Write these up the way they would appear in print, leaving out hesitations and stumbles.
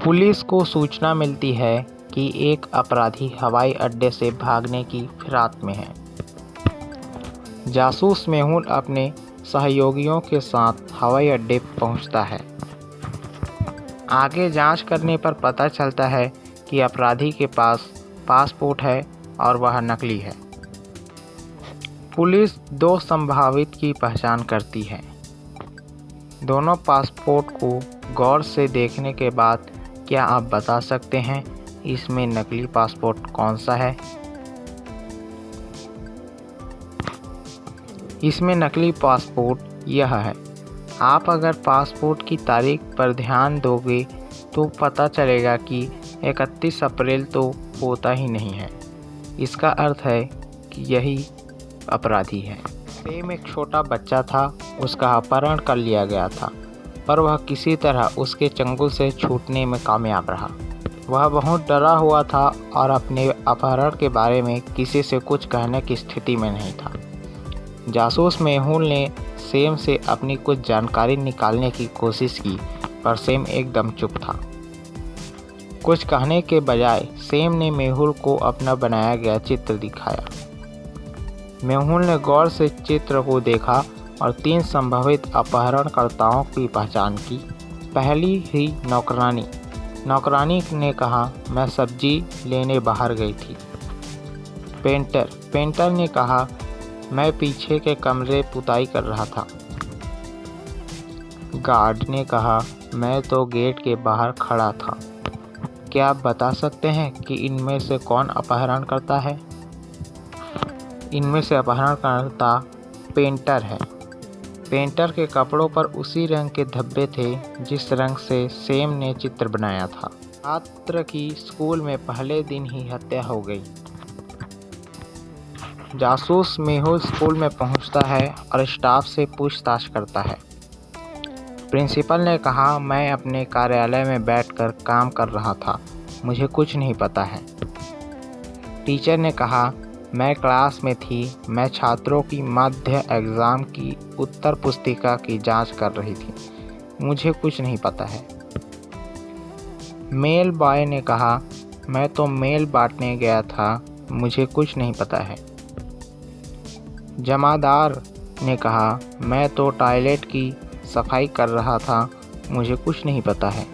Police को सूचना मिलती है कि एक अपराधी हवाई अड्डे से भागने की फिराक में है। जासूस मेहुल अपने सहयोगियों के साथ हवाई अड्डे पहुंचता है। आगे जांच करने पर पता चलता है कि अपराधी के पास पासपोर्ट है और वह नकली है। पुलिस दो संभावित की पहचान करती है। दोनों पासपोर्ट को गौर से देखने के बाद क्या आप बता सकते हैं इसमें नकली पासपोर्ट कौन सा है? इसमें नकली पासपोर्ट यह है। आप अगर पासपोर्ट की तारीख पर ध्यान दोगे तो पता चलेगा कि 31 अप्रैल तो होता ही नहीं है। इसका अर्थ है कि यही अपराधी है। सेम एक छोटा बच्चा था, उसका अपहरण कर लिया गया था, पर वह किसी तरह उसके चंगुल से छूटने में कामयाब रहा। वह बहुत डरा हुआ था और अपने अपहरण के बारे में किसी से कुछ कहने की स्थिति में नहीं था। जासूस मेहुल ने सेम से अपनी कुछ जानकारी निकालने की कोशिश की, पर सेम एकदम चुप था। कुछ कहने के बजाय सेम ने मेहुल को अपना बनाया गया चित्र दिखाया। मेहुल ने गौर से चित्र को देखा और 3 संभावित अपहरणकर्ताओं की पहचान की। पहली ही नौकरानी ने कहा, मैं सब्जी लेने बाहर गई थी। पेंटर ने कहा, मैं पीछे के कमरे पुताई कर रहा था। गार्ड ने कहा, मैं तो गेट के बाहर खड़ा था। क्या आप बता सकते हैं कि इनमें से कौन अपहरण करता है? इनमें से अपहरणकर्ता पेंटर है। पेंटर के कपड़ों पर उसी रंग के धब्बे थे जिस रंग से सेम ने चित्र बनाया था। छात्र की स्कूल में पहले दिन ही हत्या हो गई। जासूस मेहुल स्कूल में पहुंचता है और स्टाफ से पूछताछ करता है। प्रिंसिपल ने कहा, मैं अपने कार्यालय में बैठकर काम कर रहा था, मुझे कुछ नहीं पता है। टीचर ने कहा, मैं क्लास में थी, मैं छात्रों की मध्य एग्ज़ाम की उत्तर पुस्तिका की जांच कर रही थी, मुझे कुछ नहीं पता है। मेल बॉय ने कहा, मैं तो मेल बांटने गया था, मुझे कुछ नहीं पता है। जमादार ने कहा, मैं तो टॉयलेट की सफाई कर रहा था, मुझे कुछ नहीं पता है।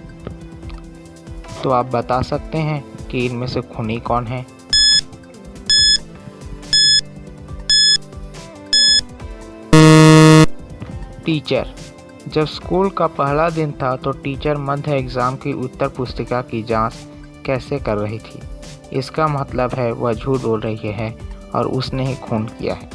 तो आप बता सकते हैं कि इनमें से खूनी कौन है? टीचर। जब स्कूल का पहला दिन था तो टीचर मध्य एग्ज़ाम की उत्तर पुस्तिका की जांच कैसे कर रही थी? इसका मतलब है वह झूठ बोल रही है और उसने ही खून किया है।